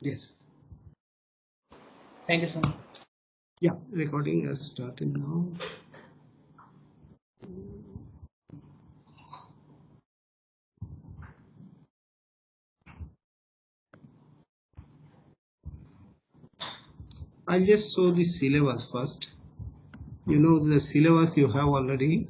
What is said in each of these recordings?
Yes. Thank you so much. Yeah, recording has started now. I'll just show the syllabus first. You know the syllabus you have already.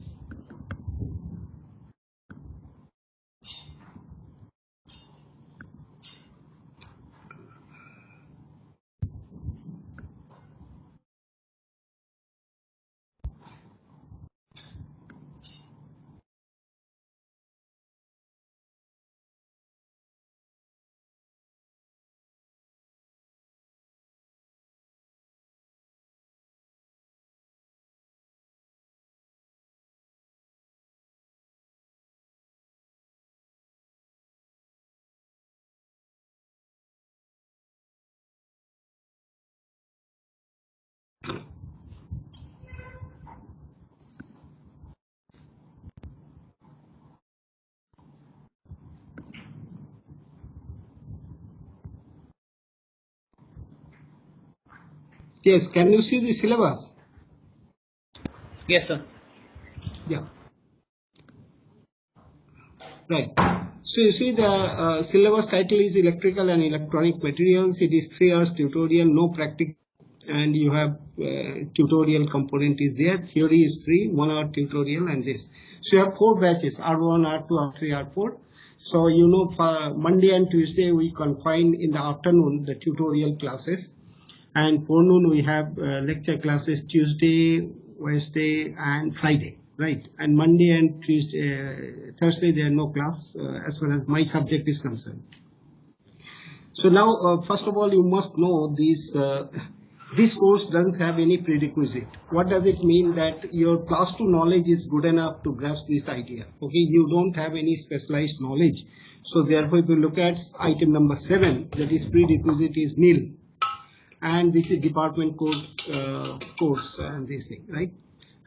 Yes, can you see the syllabus? Yes, sir. Yeah. Right. So you see the syllabus title is Electrical and Electronic Materials. It is 3 hours tutorial, no practical, and you have tutorial component is there. Theory is 3, 1 hour tutorial and this. So you have 4 batches, R1, R2, R3, R4. So you know for Monday and Tuesday we confine in the afternoon the tutorial classes, and forenoon we have lecture classes Tuesday, Wednesday and Friday. Right, and Monday and Tuesday, Thursday there are no class as far as my subject is concerned. So now, first of all, you must know this course doesn't have any prerequisite. What does it mean? That your class 2 knowledge is good enough to grasp this idea. Okay, you don't have any specialized knowledge. So therefore, if you look at item number 7, that is prerequisite is nil, and this is department code course and this thing, right?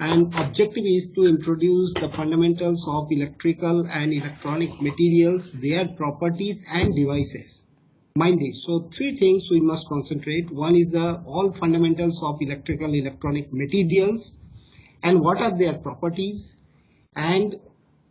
And objective is to introduce the fundamentals of electrical and electronic materials, their properties and devices. Mind it. So 3 things we must concentrate. One is the all fundamentals of electrical electronic materials and what are their properties, and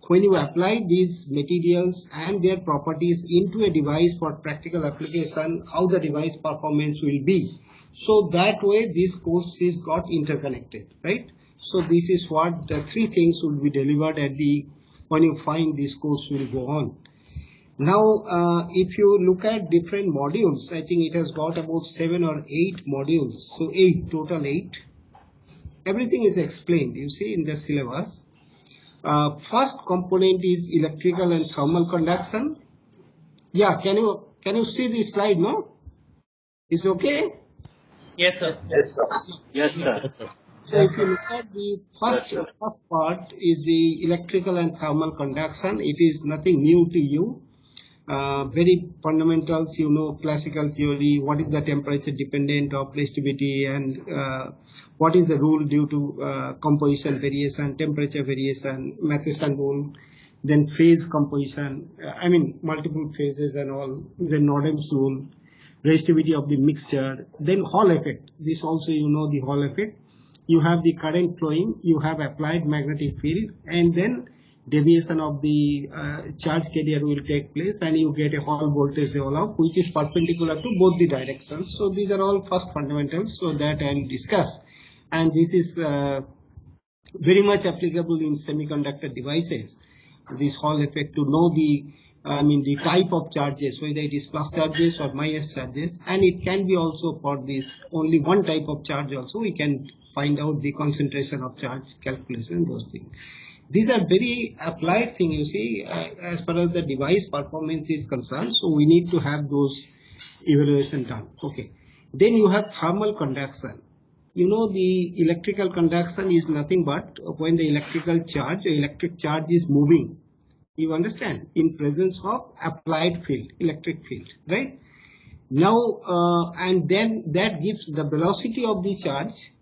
when you apply these materials and their properties into a device for practical application, how the device performance will be. So that way this course is got interconnected, right? So this is what the 3 things will be delivered at the when you find this course will go on. Now, if you look at different modules, I think it has got about 7 or 8 modules. So 8, total 8. Everything is explained, you see, in the syllabus. First component is electrical and thermal conduction. Yeah, can you see the slide now? Is okay? Yes, sir. Yes, sir. So if you look at the first part is the electrical and thermal conduction. It is nothing new to you. Very fundamentals, you know, classical theory, what is the temperature dependent of resistivity, and what is the rule due to composition variation, temperature variation, Matheson rule, then phase composition, I mean multiple phases and all, then Nodham's rule, resistivity of the mixture, then Hall effect. This also you know the Hall effect. You have the current flowing, you have applied magnetic field, and then deviation of the charge carrier will take place, and you get a Hall voltage develop which is perpendicular to both the directions. So these are all first fundamentals, so that I will discuss, and this is very much applicable in semiconductor devices. This Hall effect, to know the the type of charges, whether it is plus charges or minus charges, and it can be also for this only one type of charge also we can find out the concentration of charge calculation, those things. These are very applied thing, you see, as far as the device performance is concerned. So we need to have those evaluation done. Okay. Then you have thermal conduction. You know, the electrical conduction is nothing but when the electrical charge or electric charge is moving. You understand? In presence of applied field, electric field, right? Now, and then that gives the velocity of the charge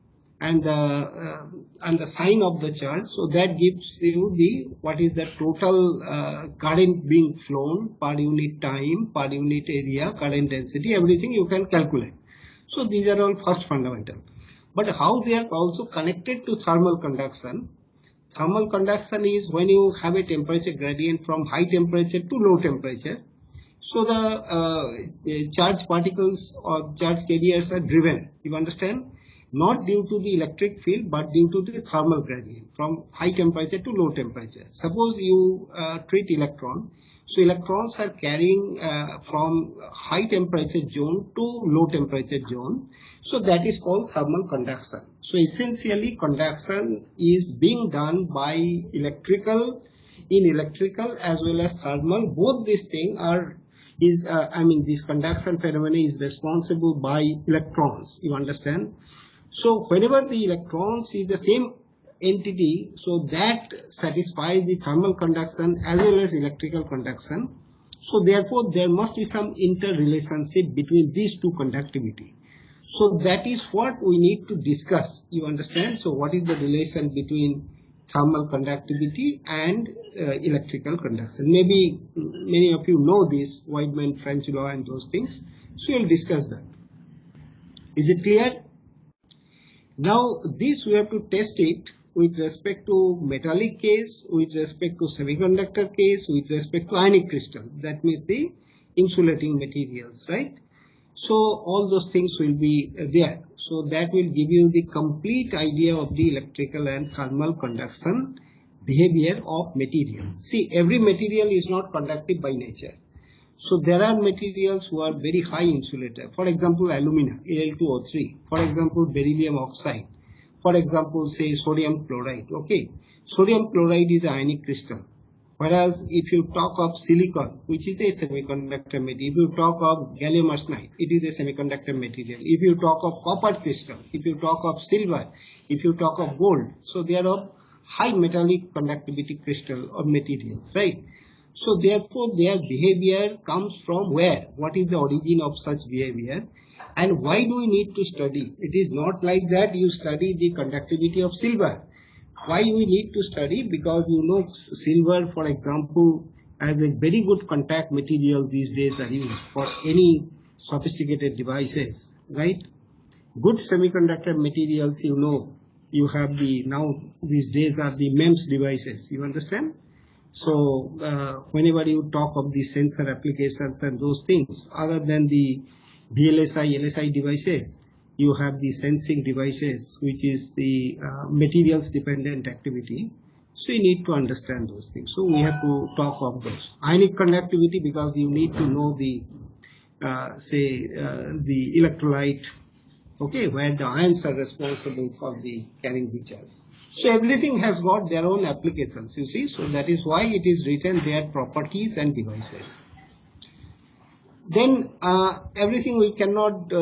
and the sign of the charge. So that gives you the what is the total current being flown per unit time, per unit area, current density, everything you can calculate. So these are all first fundamental. But how they are also connected to thermal conduction. Thermal conduction is when you have a temperature gradient from high temperature to low temperature. So the charge particles or charge carriers are driven, you understand? Not due to the electric field, but due to the thermal gradient from high temperature to low temperature. Suppose you treat electron. So electrons are carrying from high temperature zone to low temperature zone. So that is called thermal conduction. So essentially conduction is being done by electrical as well as thermal. Both these things are this conduction phenomena is responsible by electrons, you understand? So whenever the electrons is the same entity, so that satisfies the thermal conduction as well as electrical conduction. So therefore there must be some interrelationship between these two conductivity. So that is what we need to discuss, you understand? So what is the relation between thermal conductivity and electrical conduction? Maybe many of you know this, Weidmann-French law and those things. So we'll discuss that. Is it clear? Now this we have to test it with respect to metallic case, with respect to semiconductor case, with respect to ionic crystal. That means the insulating materials, right? So all those things will be there. So that will give you the complete idea of the electrical and thermal conduction behavior of material. See, every material is not conductive by nature. So there are materials who are very high insulator. For example, alumina, Al2O3. For example, beryllium oxide. For example, say sodium chloride. Okay, sodium chloride is an ionic crystal. Whereas if you talk of silicon, which is a semiconductor material, if you talk of gallium arsenide, it is a semiconductor material. If you talk of copper crystal, if you talk of silver, if you talk of gold, so they are of high metallic conductivity crystal or materials, right? So therefore their behavior comes from where? What is the origin of such behavior? And why do we need to study? It is not like that you study the conductivity of silver. Why we need to study? Because you know silver, for example, as a very good contact material these days are used for any sophisticated devices, right? Good semiconductor materials, you know, you have the, now these days are the MEMS devices, you understand? So whenever you talk of the sensor applications and those things, other than the VLSI, LSI devices, you have the sensing devices, which is the materials dependent activity. So you need to understand those things. So we have to talk of those. Ionic conductivity, because you need to know the the electrolyte, okay, where the ions are responsible for the carrying the charge. So everything has got their own applications, you see. So that is why it is written their properties and devices. Then everything we cannot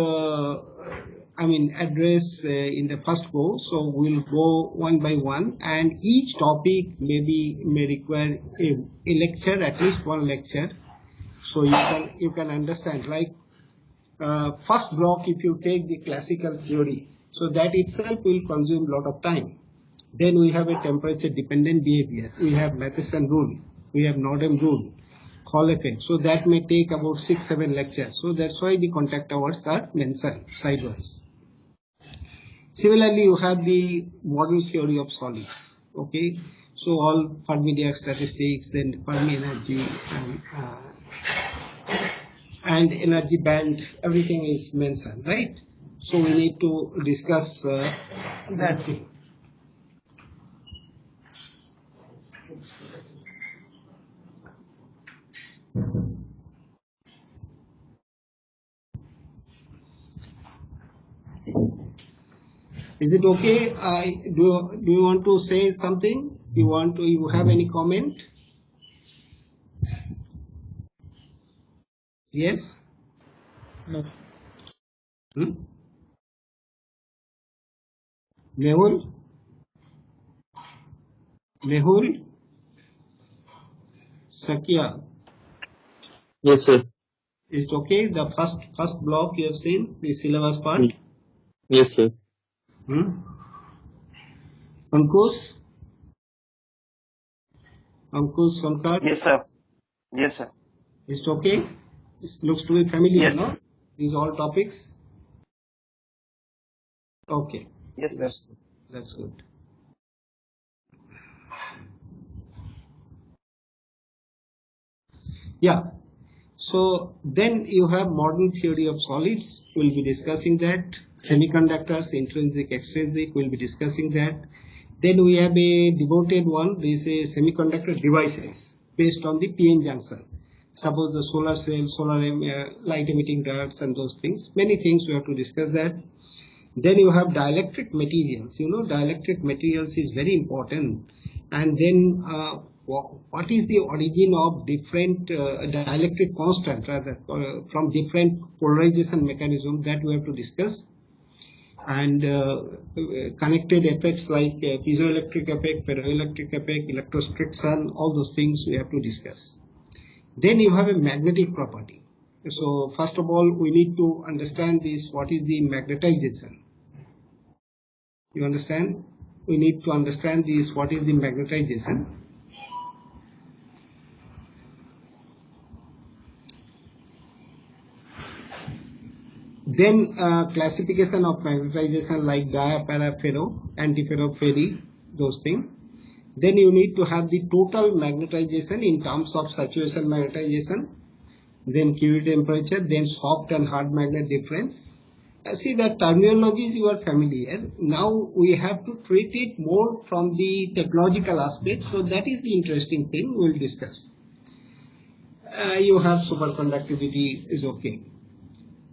address in the first go. So we'll go one by one, and each topic may require a lecture, at least one lecture. So you can understand, like first block, if you take the classical theory, so that itself will consume a lot of time. Then we have a temperature dependent behavior. We have Matheson rule. We have Norden rule. Hall effect. So that may take about 6-7 lectures. So that's why the contact hours are mentioned sidewise. Similarly, you have the model theory of solids. Okay. So all Fermi-Dirac statistics, then Fermi energy and energy band, everything is mentioned, right? So we need to discuss that thing. Is it okay? Do you want to say something? You have any comment? Yes? No. Mehul? Sakya? Yes, sir. Is it okay? The first block you have seen, the syllabus part? Yes, sir. Ankush? Ankush Sonkar? Yes, sir. Yes, sir. Is it okay? It looks to be familiar, Yes. no? These all topics? Okay. Yes, sir. That's good. That's good. Yeah. So then you have modern theory of solids. We'll be discussing that. Semiconductors, intrinsic, extrinsic. We'll be discussing that. Then we have a devoted one. This is semiconductor devices based on the PN junction. Suppose the solar cell, solar light emitting diodes and those things. Many things we have to discuss that. Then you have dielectric materials. You know, dielectric materials is very important. And then what is the origin of different dielectric constant rather from different polarization mechanism, that we have to discuss. And connected effects like piezoelectric effect, ferroelectric effect, electrostriction, all those things we have to discuss. Then you have a magnetic property. So first of all, we need to understand this, what is the magnetization. You understand? We need to understand this, what is the magnetization. Then classification of magnetization like dia, para, ferro, antiferro, ferri, those things. Then you need to have the total magnetization in terms of saturation magnetization, then Curie temperature, then soft and hard magnet difference. See, that terminologies you are familiar. Now we have to treat it more from the technological aspect. So that is the interesting thing we will discuss. You have superconductivity is okay.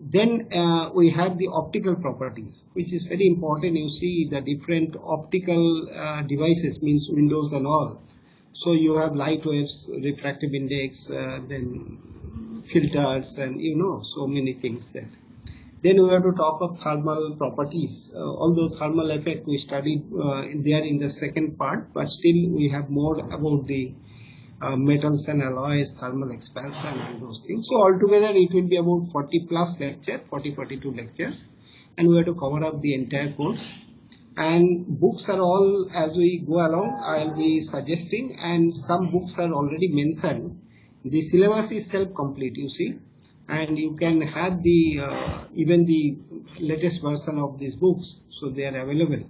Then we have the optical properties, which is very important. You see the different optical devices, means windows and all. So you have light waves, refractive index, then filters, and you know, so many things there. Then we have to talk of thermal properties. Although thermal effect we studied there in the second part, but still we have more about the metals and alloys, thermal expansion and those things. So altogether it will be about 40 plus lecture, 42 lectures, and we have to cover up the entire course. And books are all, as we go along, I'll be suggesting, and some books are already mentioned. The syllabus is self-complete, you see, and you can have the even the latest version of these books, so they are available.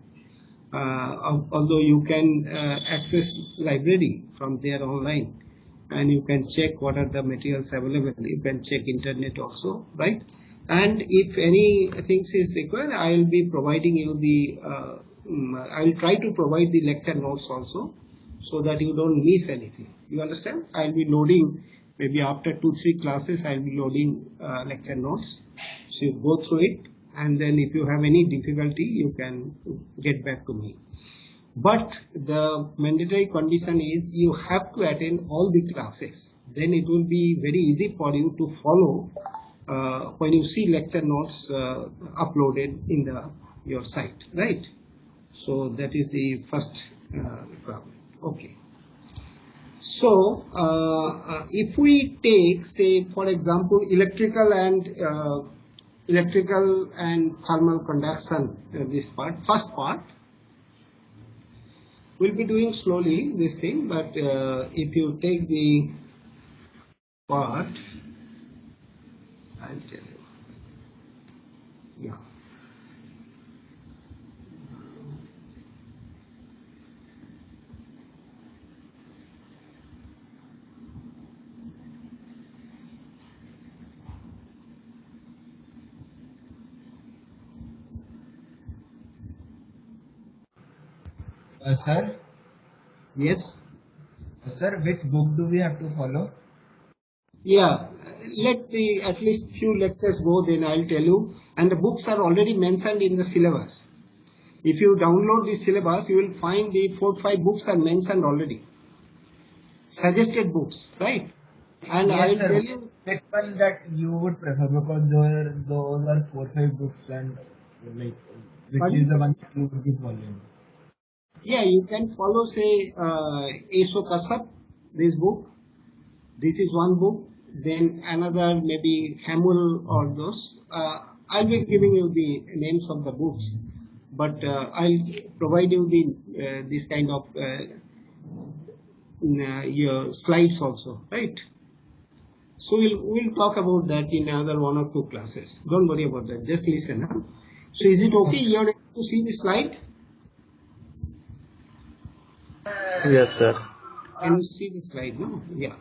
Although you can access library from there online, and you can check what are the materials available. You can check internet also, right? And if any things is required, I will be providing you the I will try to provide the lecture notes also, so that you don't miss anything. You understand? I will be loading, maybe after 2-3 classes I will be loading lecture notes, so you go through it, and then if you have any difficulty you can get back to me. But the mandatory condition is you have to attend all the classes. Then it will be very easy for you to follow when you see lecture notes uploaded in your site, right? So that is the first problem. Okay. So if we take, say, for example, electrical and thermal conduction, this part, first part, we'll be doing slowly this thing, but if you take the part, I'll tell you. Yeah. Sir, Yes. sir, which book do we have to follow? Yeah. Let the at least few lectures go, then I'll tell you. And the books are already mentioned in the syllabus. If you download the syllabus, you will find the 4-5 books are mentioned already. Suggested books, right? And Yes, I'll sir. tell you. Which one that you would prefer, because those are 4-5 books, and like which Pardon? is the one that you would be following? Yeah, you can follow, say, Aso Kasab, this book. This is one book. Then another, maybe Hamul or those. I'll be giving you the names of the books. but I'll provide you the this kind of your slides also, right? So we'll talk about that in another 1 or 2 classes. Don't worry about that. Just listen. Huh? So is it okay? You are able to see the slide? Yes, sir. Can you see the slide? No? Yeah.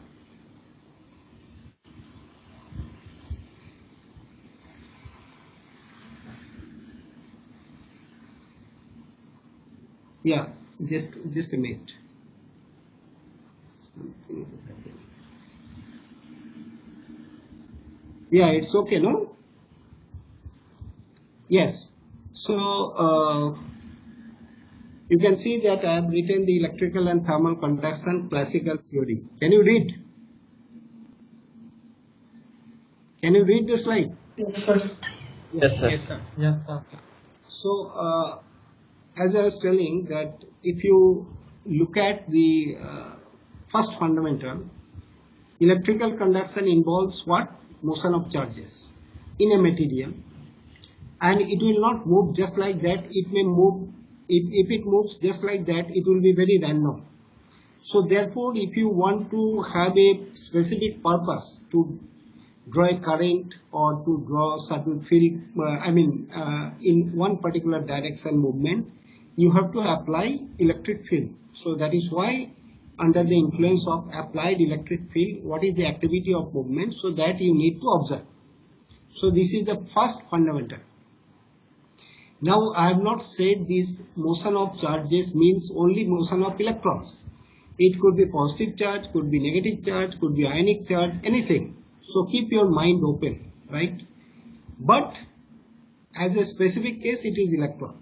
Yeah. Just a minute. Something is happening. Yeah, it's okay, no? Yes. So you can see that I have written the electrical and thermal conduction classical theory. Can you read? Can you read the slide? Yes, sir. Yes, sir. Yes, sir. Yes, sir. So as I was telling that if you look at the first fundamental, electrical conduction involves what? Motion of charges in a material, and it will not move just like that. It may move, if it moves just like that, it will be very random. So therefore, if you want to have a specific purpose to draw a current or to draw certain field, in one particular direction movement, you have to apply electric field. So that is why under the influence of applied electric field, what is the activity of movement, so that you need to observe. So this is the first fundamental. Now I have not said this motion of charges means only motion of electrons. It could be positive charge, could be negative charge, could be ionic charge, anything. So keep your mind open, right? But as a specific case, it is electron.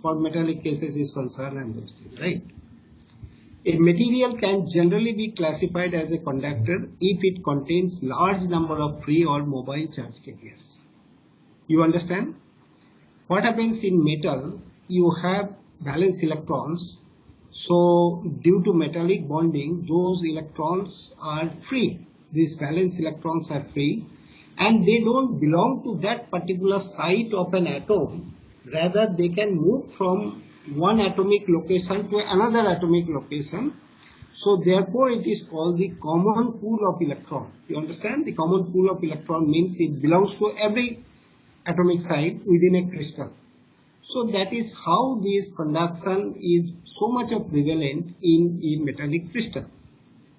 For metallic cases is concerned and those things, right? A material can generally be classified as a conductor if it contains large number of free or mobile charge carriers. You understand? What happens in metal? You have valence electrons. So due to metallic bonding, those electrons are free. These valence electrons are free, and they don't belong to that particular site of an atom. Rather, they can move from one atomic location to another atomic location. So therefore, it is called the common pool of electron. You understand? The common pool of electron means it belongs to every atomic site within a crystal. So that is how this conduction is so much of prevalent in metallic crystal,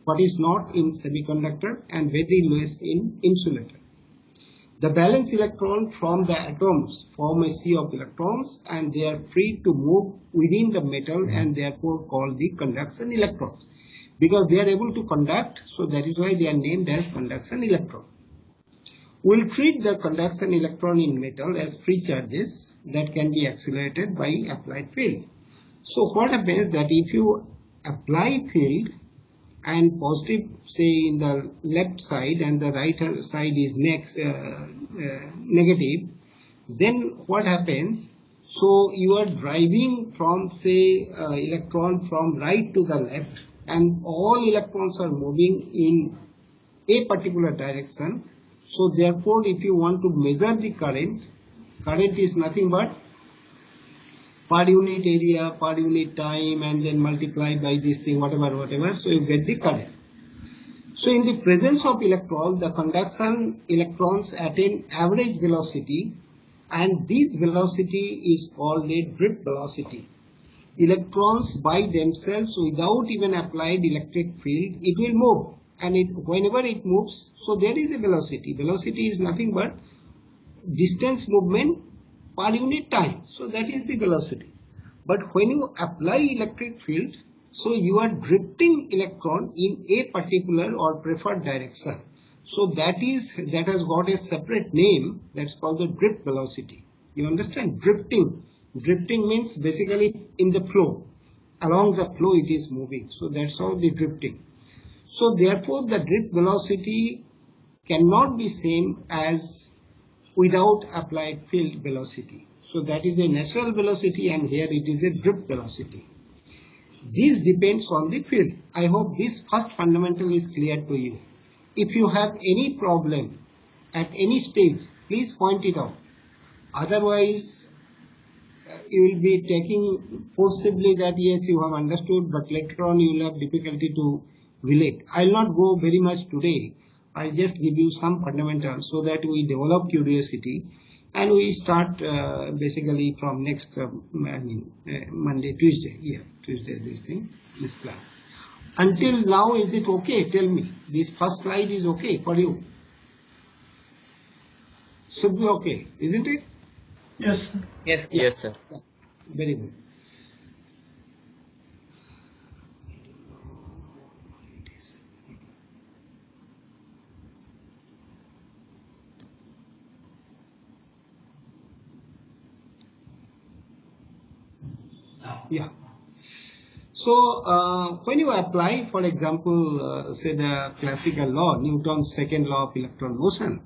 but is not in semiconductor and very less in insulator. The valence electron from the atoms form a sea of electrons, and they are free to move within the metal and therefore called the conduction electrons, because they are able to conduct. So that is why they are named as conduction electron. We'll treat the conduction electron in metal as free charges that can be accelerated by applied field. So what happens that if you apply field and positive, say in the left side, and the right side is negative, then what happens? So you are driving from, say, electron from right to the left, and all electrons are moving in a particular direction. So therefore, if you want to measure the current is nothing but per unit area, per unit time, and then multiply by this thing, whatever, so you get the current. So in the presence of electron, the conduction electrons attain average velocity, and this velocity is called a drift velocity. Electrons by themselves, without even applied electric field, it will move, and whenever it moves, so there is a velocity. Velocity is nothing but distance movement per unit time. So that is the velocity. But when you apply electric field, so you are drifting electron in a particular or preferred direction. So that has got a separate name, that's called the drift velocity. You understand? Drifting. Drifting means basically in the flow. Along the flow it is moving. So that's how the drifting. So therefore the drift velocity cannot be same as without applied field velocity. So that is a natural velocity, and here it is a drift velocity. This depends on the field. I hope this first fundamental is clear to you. If you have any problem at any stage, please point it out. Otherwise, you will be taking forcibly that yes, you have understood, but later on you will have difficulty to relate. I will not go very much today. I just give you some fundamentals so that we develop curiosity, and we start basically from next Monday, Tuesday, this class. Until now, is it okay? Tell me. This first slide is okay for you? Should be okay, isn't it? Yes. Yes. Yes, sir. Very good. Yeah. So when you apply, for example, say the classical law, Newton's second law of electron motion,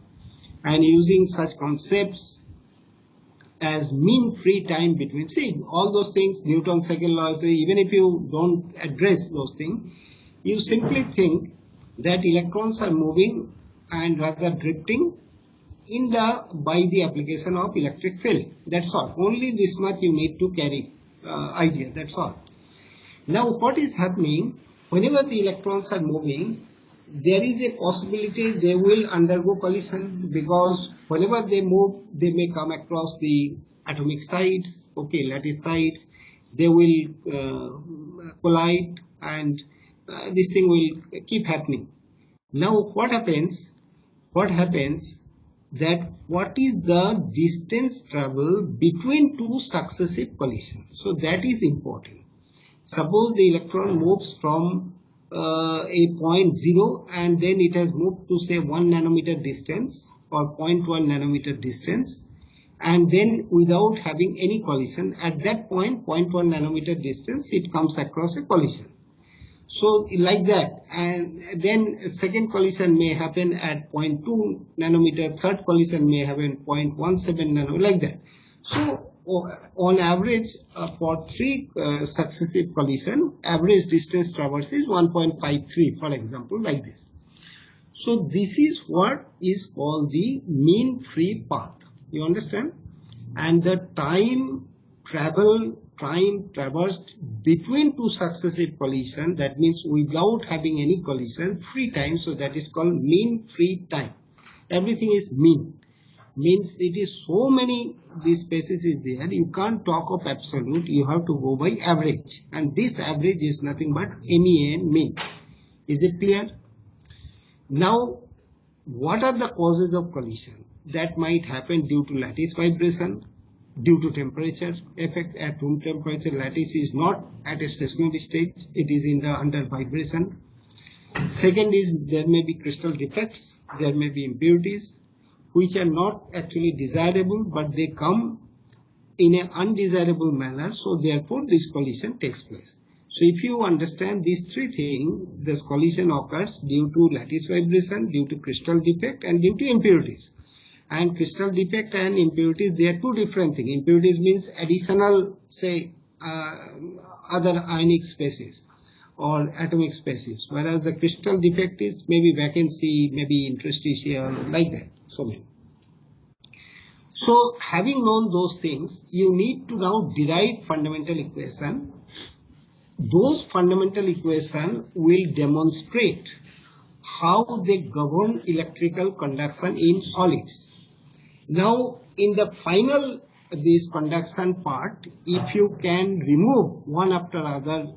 and using such concepts as mean free time between, see, all those things, Newton's second law, even if you don't address those things, you simply think that electrons are moving and rather drifting by the application of electric field. That's all. Only this much you need to carry idea. That's all. Now, what is happening? Whenever the electrons are moving, there is a possibility they will undergo collision, because whenever they move, they may come across the atomic sites, okay, lattice sites. They will collide, and this thing will keep happening. Now, what happens? That what is the distance travel between two successive collisions? So that is important. Suppose the electron moves from a point 0 and then it has moved to say 1 nanometer distance or 0.1 nanometer distance, and then without having any collision, at that point 0.1 nanometer distance it comes across a collision. So like that, and then second collision may happen at 0.2 nanometer, third collision may happen 0.17 nanometer, like that. So on average, for three successive collision, average distance traversed is 1.53, for example, like this. So this is what is called the mean free path. You understand? And the time traversed between two successive collision, that means without having any collision, free time, so that is called mean free time. Everything is mean. Means it is so many, these spaces is there, you can't talk of absolute, you have to go by average, and this average is nothing but MEN, mean. Is it clear? Now, what are the causes of collision? That might happen due to lattice vibration, due to temperature effect. At room temperature, lattice is not at a stationary stage, it is under vibration. Second is there may be crystal defects, there may be impurities, which are not actually desirable, but they come in an undesirable manner, so therefore this collision takes place. So if you understand these three things, this collision occurs due to lattice vibration, due to crystal defect, and due to impurities. And crystal defect and impurities, they are two different things. Impurities means additional, say, other ionic species or atomic species, whereas the crystal defect is maybe vacancy, maybe interstitial, like that. So having known those things, you need to now derive fundamental equation. Those fundamental equations will demonstrate how they govern electrical conduction in solids. Now, in the final this conduction part, if you can remove one after other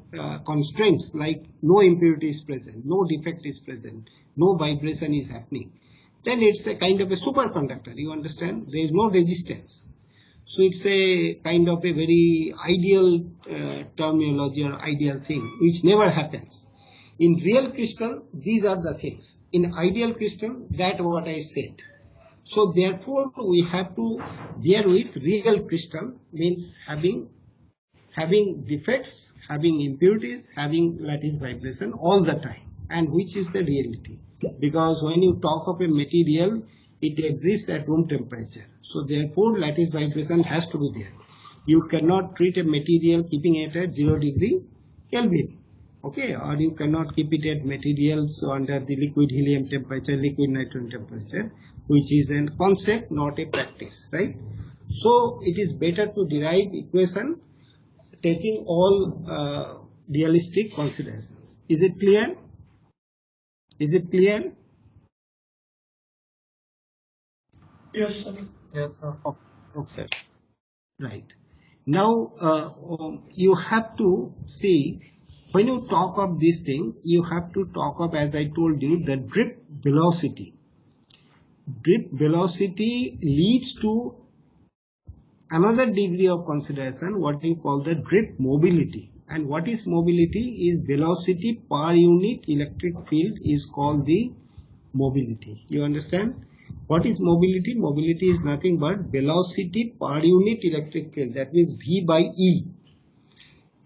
constraints, like no impurity is present, no defect is present, no vibration is happening, then it's a kind of a superconductor. You understand? There is no resistance. So it's a kind of a very ideal terminology or ideal thing, which never happens. In real crystal, these are the things. In ideal crystal, that's what I said. So therefore, we have to bear with real crystal, means having defects, having impurities, having lattice vibration all the time, and which is the reality. Because when you talk of a material, it exists at room temperature. So therefore, lattice vibration has to be there. You cannot treat a material keeping it at 0 degree Kelvin. Okay, or you cannot keep it at materials under the liquid helium temperature, liquid nitrogen temperature, which is a concept, not a practice, right? So it is better to derive equation taking all realistic considerations. Is it clear? Is it clear? Yes, sir. Yes, sir. Okay. Right. Now you have to see, when you talk of this thing, you have to talk of, as I told you, the drift velocity. Drift velocity leads to another degree of consideration, what we call the drift mobility. And what is mobility? Is velocity per unit electric field is called the mobility. You understand? What is mobility? Mobility is nothing but velocity per unit electric field. That means V by E.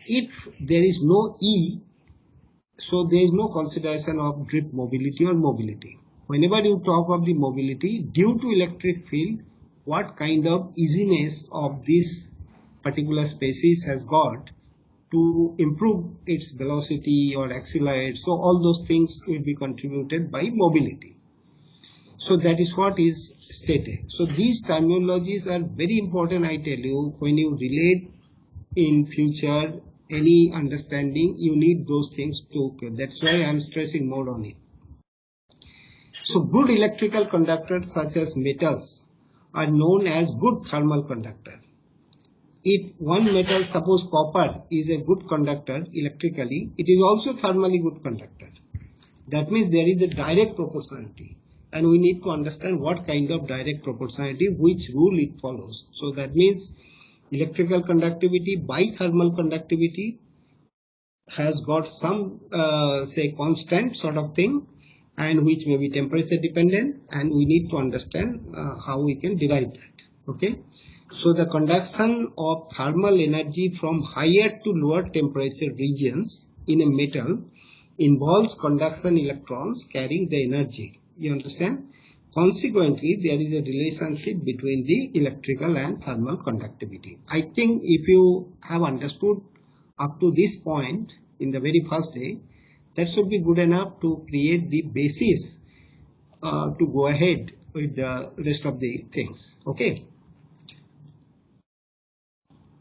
If there is no E, so there is no consideration of drift mobility or mobility. Whenever you talk of the mobility, due to electric field, what kind of easiness of this particular species has got to improve its velocity or accelerate. So all those things will be contributed by mobility. So that is what is stated. So these terminologies are very important, I tell you, when you relate in future any understanding, you need those things to occur. That's why I am stressing more on it. So good electrical conductors such as metals are known as good thermal conductor. If one metal, suppose copper, is a good conductor electrically, it is also thermally good conductor. That means there is a direct proportionality, and we need to understand what kind of direct proportionality, which rule it follows. So that means electrical conductivity by thermal conductivity has got some say constant sort of thing, and which may be temperature dependent, and we need to understand how we can derive that. Okay. So the conduction of thermal energy from higher to lower temperature regions in a metal involves conduction electrons carrying the energy. You understand? Consequently, there is a relationship between the electrical and thermal conductivity. I think if you have understood up to this point in the very first day, that should be good enough to create the basis to go ahead with the rest of the things. Okay.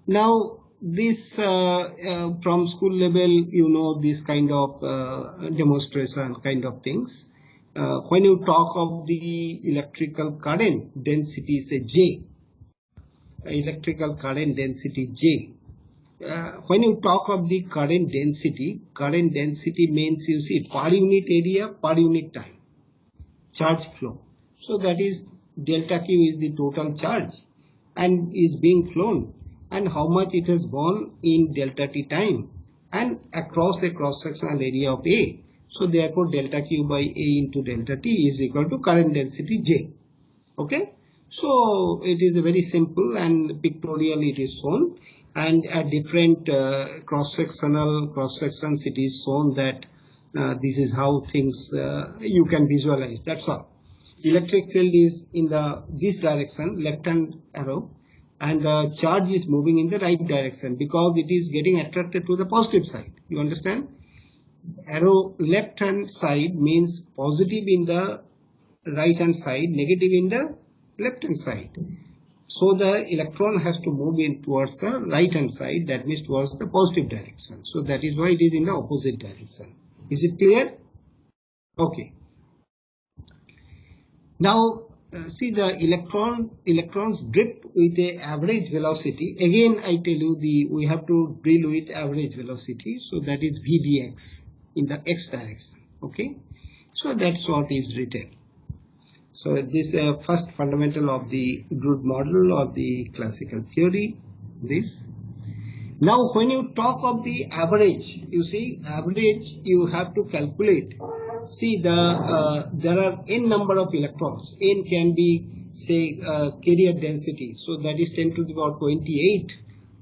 Now this from school level, you know, this kind of demonstration kind of things. When you talk of the electrical current density, say J, electrical current density J. When you talk of the current density means, you see, per unit area, per unit time, charge flow. So that is delta Q is the total charge and is being flown, and how much it has gone in delta T time and across the cross-sectional area of A. So therefore delta Q by A into delta T is equal to current density J. Okay. So it is a very simple and pictorial it is shown, and at different cross-sections it is shown that this is how things you can visualize. That's all. Electric field is in this direction, left hand arrow, and the charge is moving in the right direction because it is getting attracted to the positive side. You understand? Arrow left hand side means positive in the right hand side, negative in the left hand side. So the electron has to move in towards the right hand side, that means towards the positive direction. So that is why it is in the opposite direction. Is it clear? Okay. Now see, the electrons drift with a average velocity. Again I tell you, we have to deal with average velocity. So that is v dx in the x direction. Okay. So that's what is written. So this is first fundamental of the Drude model or the classical theory. This. Now when you talk of the average, you see, average you have to calculate. See, there are n number of electrons. N can be, say, carrier density. So that is 10 to the power 28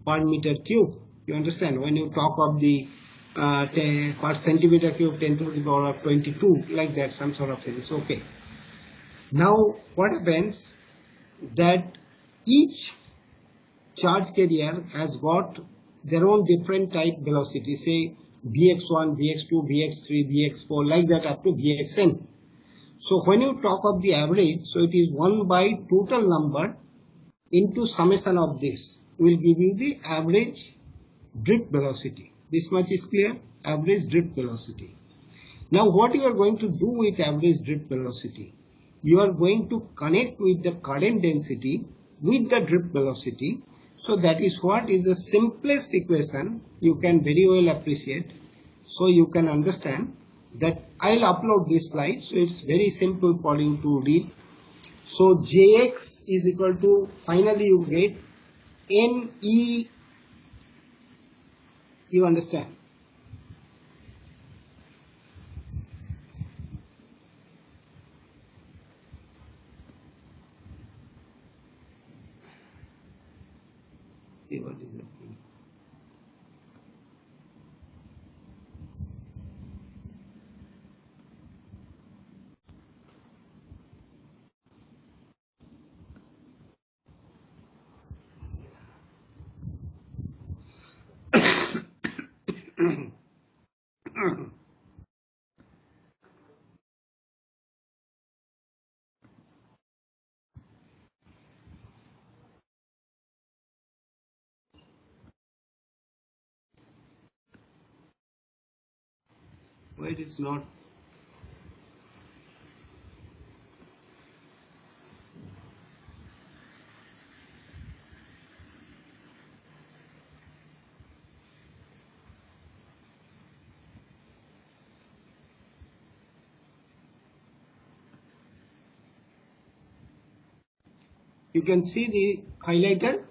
per meter cube. You understand? When you talk of the per centimeter cube, 10 to the power of 22, like that, some sort of thing. It's okay. Now what happens that each charge carrier has got their own different type velocity, say Vx1, Vx2, Vx3, Vx4, like that up to Vxn. So when you talk of the average, so it is 1 by total number into summation of this will give you the average drift velocity. This much is clear, average drift velocity. Now what you are going to do with average drift velocity? You are going to connect with the current density with the drift velocity. So that is what is the simplest equation you can very well appreciate. So you can understand that I'll upload this slide. So it's very simple for you to read. So Jx is equal to, finally you get Ne, you understand? See what is happening. Why it is not? You can see the highlighter.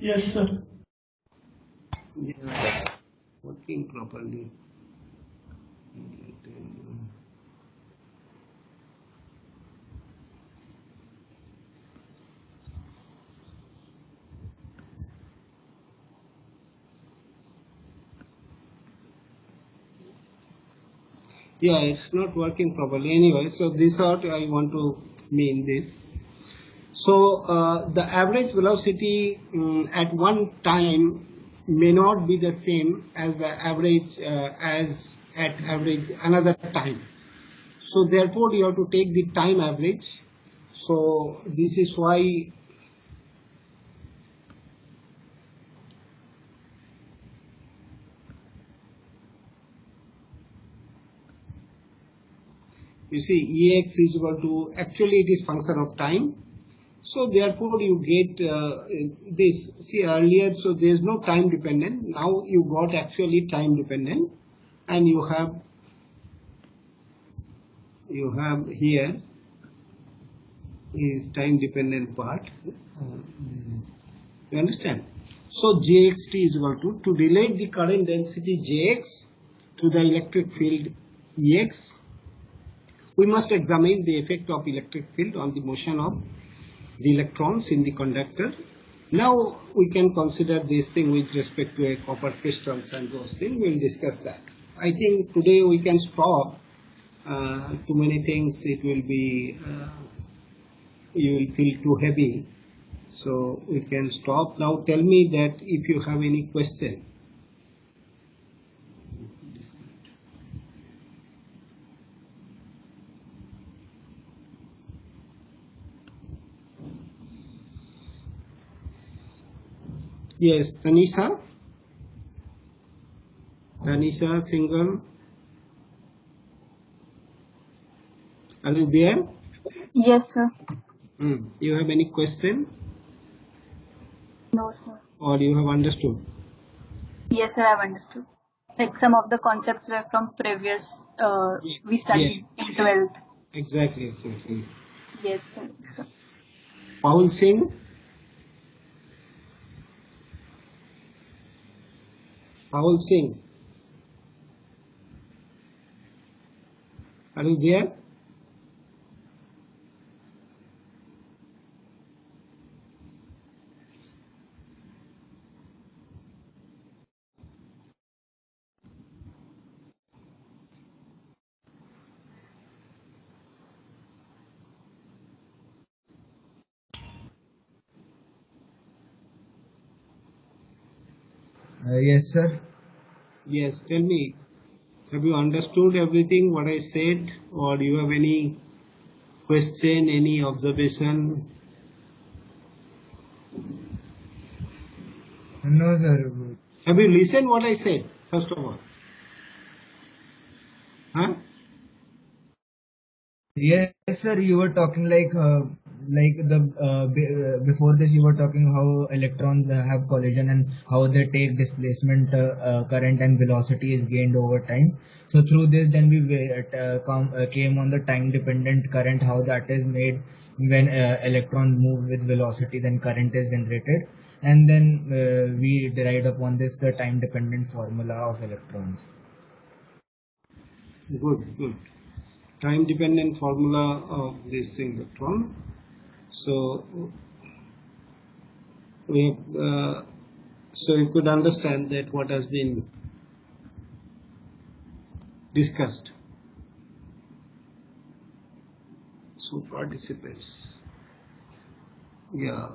Yes, sir. Yeah, working properly. Yeah, it's not working properly anyway. So this out I want to mean this. So the average velocity at one time may not be the same as the average as at average another time. So therefore you have to take the time average. So this is why you see Ex is equal to, actually it is function of time. So therefore you get this, see earlier, so there is no time dependent, now you got actually time dependent, and you have here is time dependent part. You understand? So Jxt is equal to relate the current density Jx to the electric field Ex, we must examine the effect of electric field on the motion of the electrons in the conductor. Now we can consider this thing with respect to a copper crystals and those things. We will discuss that. I think today we can stop. Too many things, it will be, you will feel too heavy. So we can stop. Now tell me that if you have any question. Yes, Tanisha. Tanisha, single. Are you there? Yes, sir. You have any question? No, sir. Or you have understood? Yes, sir, I've understood. Like some of the concepts were from previous, we studied in 12th. Exactly. Yes, sir. So, Paul Singh. Paul Singh. Are you there? Yes, sir. Yes, tell me. Have you understood everything what I said, or do you have any question, any observation? No, sir. Have you listened what I said, first of all? Huh? Yes, sir. You were talking before this. You were talking how electrons have collision and how they take displacement, current, and velocity is gained over time. So through this, then we came on the time-dependent current, how that is made when electrons move with velocity, then current is generated, and then we derived upon this the time-dependent formula of electrons. Good. Time dependent formula of this electron. So so you could understand that what has been discussed. So participants, yeah.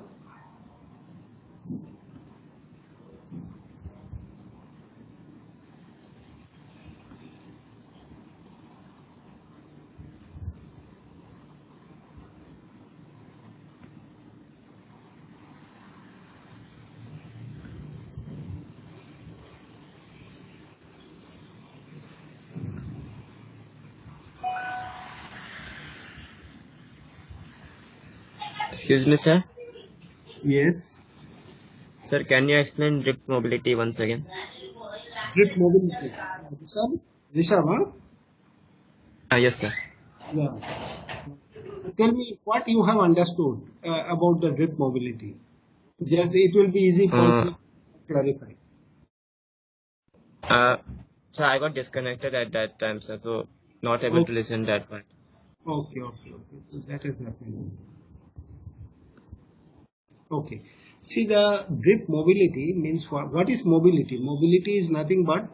Excuse me, sir. Yes. Sir, can you explain drift mobility once again? Drift mobility. Rishabh, huh? Yes, sir. Yeah. Tell me what you have understood about the drift mobility. Just it will be easy for you to clarify. So I got disconnected at that time, sir, so not able to listen that part. Okay. So that is happening. Okay. See, the drift mobility means what is mobility? Mobility is nothing but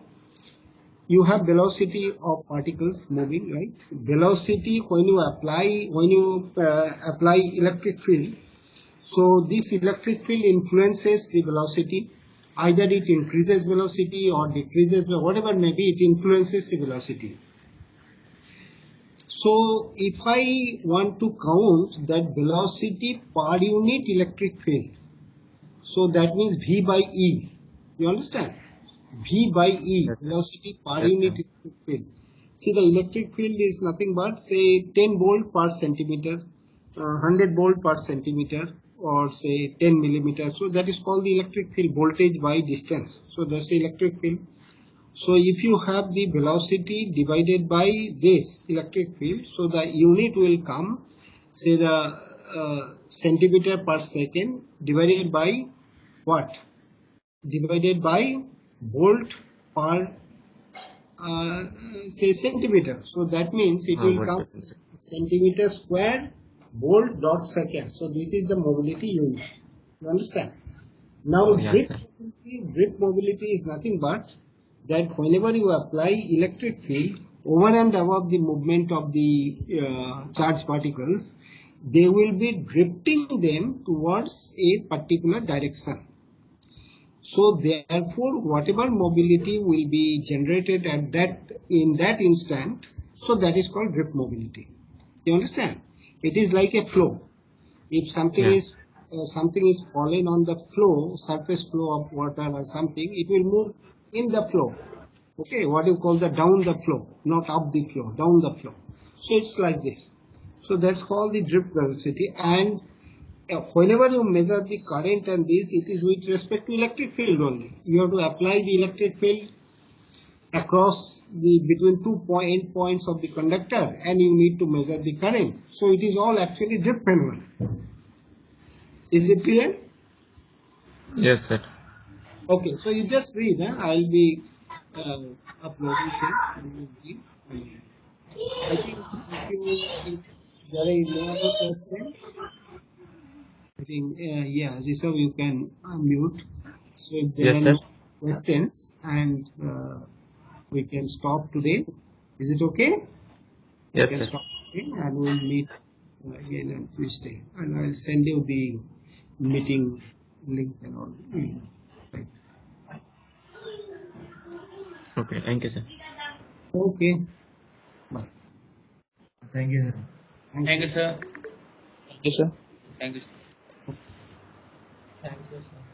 you have velocity of particles moving, right? Velocity when you apply electric field. So this electric field influences the velocity. Either it increases velocity or decreases, whatever may be, it influences the velocity. So if I want to count that velocity per unit electric field, so that means V by E. You understand? V by E, velocity per unit electric field. See, the electric field is nothing but say 10 volt per centimeter, 100 volt per centimeter, or say 10 millimeter. So that is called the electric field, voltage by distance. So that's the electric field. So if you have the velocity divided by this electric field, so the unit will come, say the centimeter per second divided by what? Divided by volt per say centimeter. So that means it will come centimeter square volt dot second. So this is the mobility unit. You understand? Now drift mobility is nothing but that whenever you apply electric field over and above the movement of the charged particles, they will be drifting them towards a particular direction. So therefore, whatever mobility will be generated at in that instant, so that is called drift mobility. You understand? It is like a flow. If something is fallen on the flow, surface flow of water or something, it will move in the flow. Okay, what you call the down the flow, not up the flow, down the flow. So it's like this. So that's called the drift velocity. And whenever you measure the current and this, it is with respect to electric field only. You have to apply the electric field across between two end points of the conductor, and you need to measure the current. So it is all actually drift phenomenon. Is it clear? Yes, sir. Okay, so you just read. I'll be uploading here. I think if there is no other question, I think Rishabh, you can mute. So if there are no questions, and we can stop today. Is it okay? Yes, we can sir. stop today, and we'll meet again on Tuesday. And I'll send you the meeting link and all. Right. Okay, thank you, sir. Okay. Bye. Thank you, sir. Thank you, sir. Thank you, sir. Thank you. Thank you, sir.